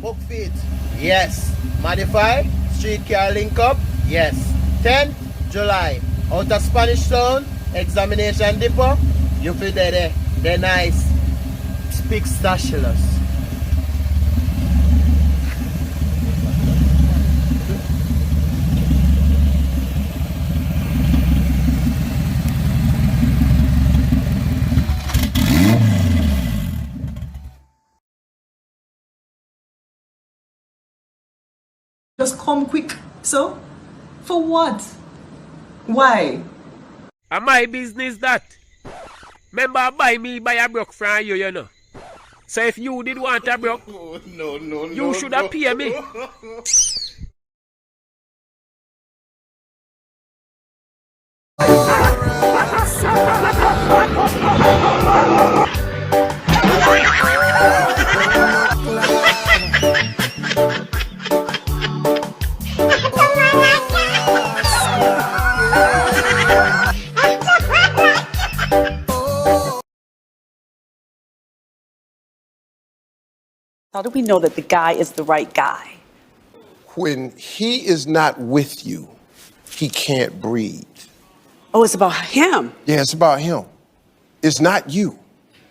Book feet. Yes. Modify. Street car link up. Yes. 10th July. Out of Spanish Town. Examination depot. You feel there. They're nice. Speak stashulous. Just come quick. So, for what? Why? And my business that. Remember buy a broke from you, you know. So if you did want a broke, you should have paid me. How do we know that the guy is the right guy? When he is not with you, he can't breathe. Oh, it's about him. Yeah, it's about him. It's not you.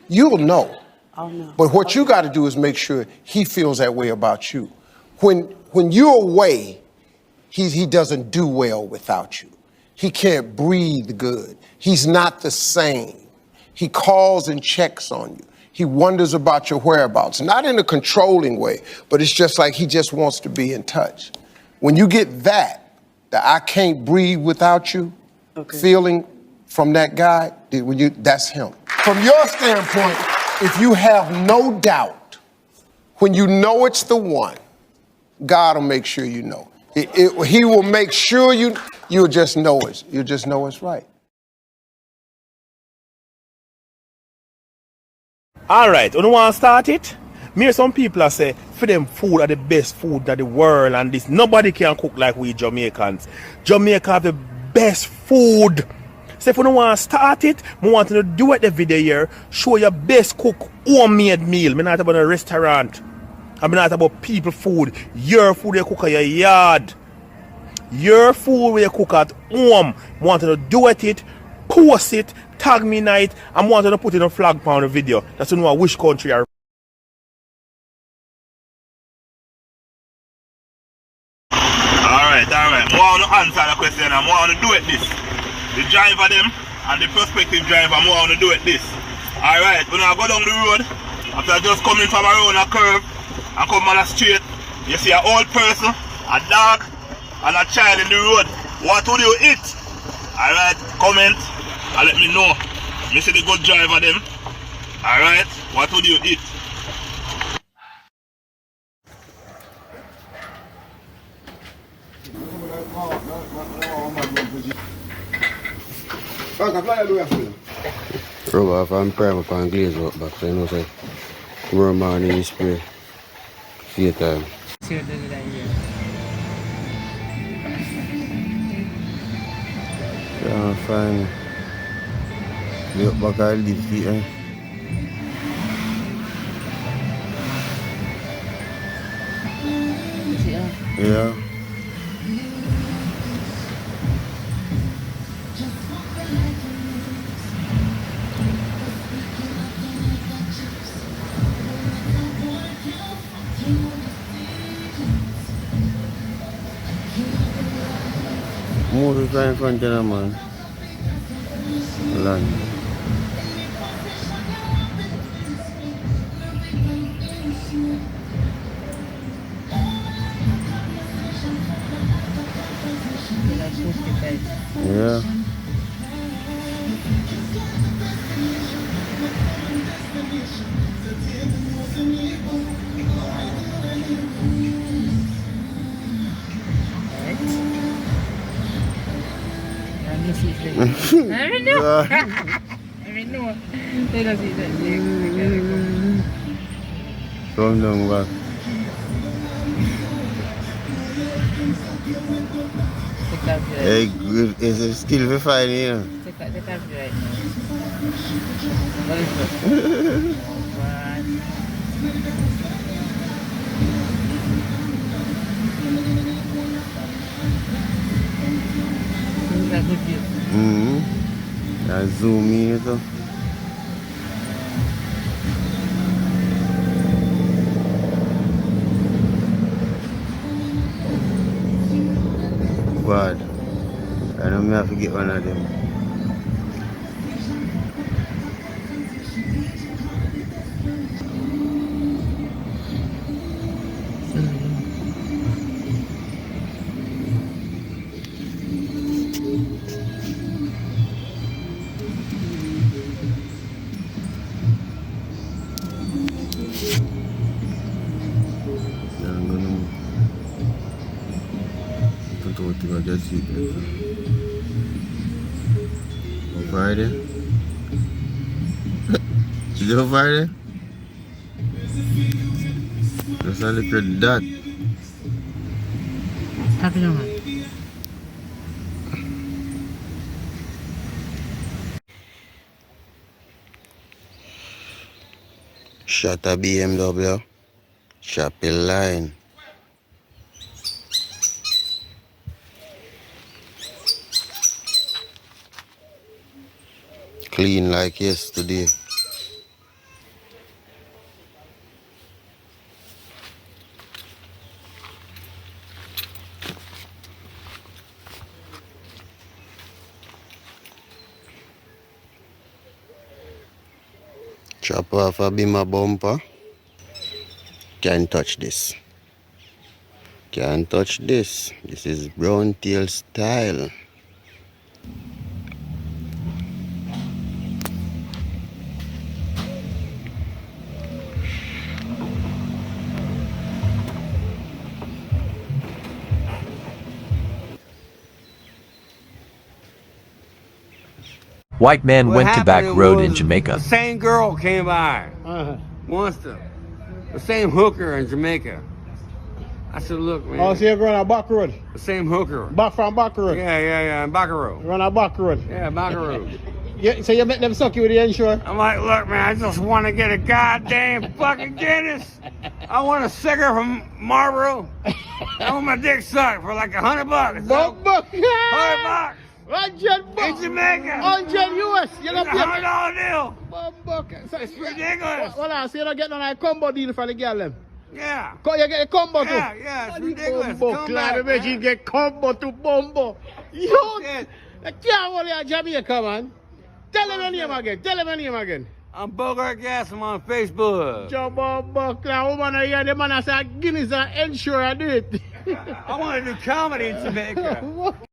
You'll know. Oh, no. But what you got to do is make sure he feels that way about you. When you're away, he doesn't do well without you. He can't breathe good. He's not the same. He calls and checks on you. He wonders about your whereabouts, not in a controlling way, but it's just like he just wants to be in touch. When you get that I can't breathe without you, feeling from that guy, that's him. From your standpoint, if you have no doubt, when you know it's the one, God will make sure you know. He will make sure you'll just know it. You'll just know it's right. Alright, you want to start it? Me hear some people are say, for them food are the best food in the world and this. Nobody can cook like we Jamaicans. Jamaica have the best food. So if you don't want to start it, I want to do it the video here, show your best cook homemade meal. I'm not about a restaurant. I'm not about people food. Your food you cook at your yard. Your food where you cook at home. I want to do it, post it, tag me night, and want to put in a flag on the video. That's to know which country are. Alright. I want to answer the question. I want to do it this. The driver them and the prospective driver, I want to do it this. Alright, when I go down the road, after just coming from around a curve and come on a straight, you see an old person, a dog, and a child in the road. What would you eat? Alright, comment and let me know. Me see the good driver them. Alright, what would you eat? Rub off and primer and glaze up back, so you know, say, tomorrow morning you spray. See you time. Yeah, fine. Lay up back and leave feet, eh? Yeah. Move right in front of them, man. Land. Yeah. I know. I know. They don't see that. Come down back. Hey, good. It's still very fine, you know. Take out right now. What is it? I zoom in it. God, I don't have to get one of them. I'm gonna put out to just see it. On Friday? Is it on Friday? Just a little dot. Happy no man. Shut a BMW. Shop a line. Clean like yesterday. Chop off a bimmer bumper. Can't touch this. Can't touch this. This is brown tail style. White man went to back road in Jamaica. The same girl came by once, the same hooker in Jamaica. I said, look, man. Oh, so you're going on back road? The same hooker. Back from back road? Yeah, back road. Run on back road? Yeah, back road. So you make them suck you with the insurance? I'm like, look, man, I just want to get a goddamn fucking Guinness. I want a cigarette from Marlboro. I want my dick sucked for like $100. $100. $100. 100 bucks. In Jamaica. 100 US. You don't It's pay. $100 deal. $100. It's ridiculous. Hold on, so you don't get no combo deal for the girl them? Yeah. You get a combo too? Yeah, it's ridiculous. Bumbo, Come glad back, man. You man. get combo to Bumbo. Yo, I can't hold you Jamaica, man. Tell them your name again. Tell them your name again. I'm Bogart Gas. I'm on Facebook. Jumbo Buckler, woman here, the man say Guinness and ensure I do it. I want to do comedy in Jamaica.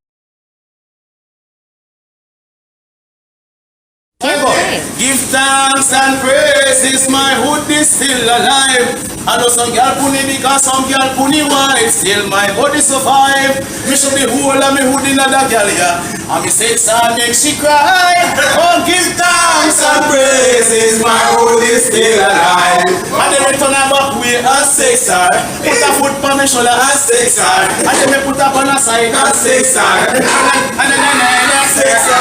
Give thanks and praises, my hood is still alive. I know some girl puni because some girl puni wife. Still my body survive. Me should be whole and me hood in other girl, yeah. And me say I make she cry. Oh, give thanks and praises, my hood is still alive. And then me turn her back way and say sir. Put a foot on my shoulder and say sir. And then me put up on her side and say sir. And then say sir.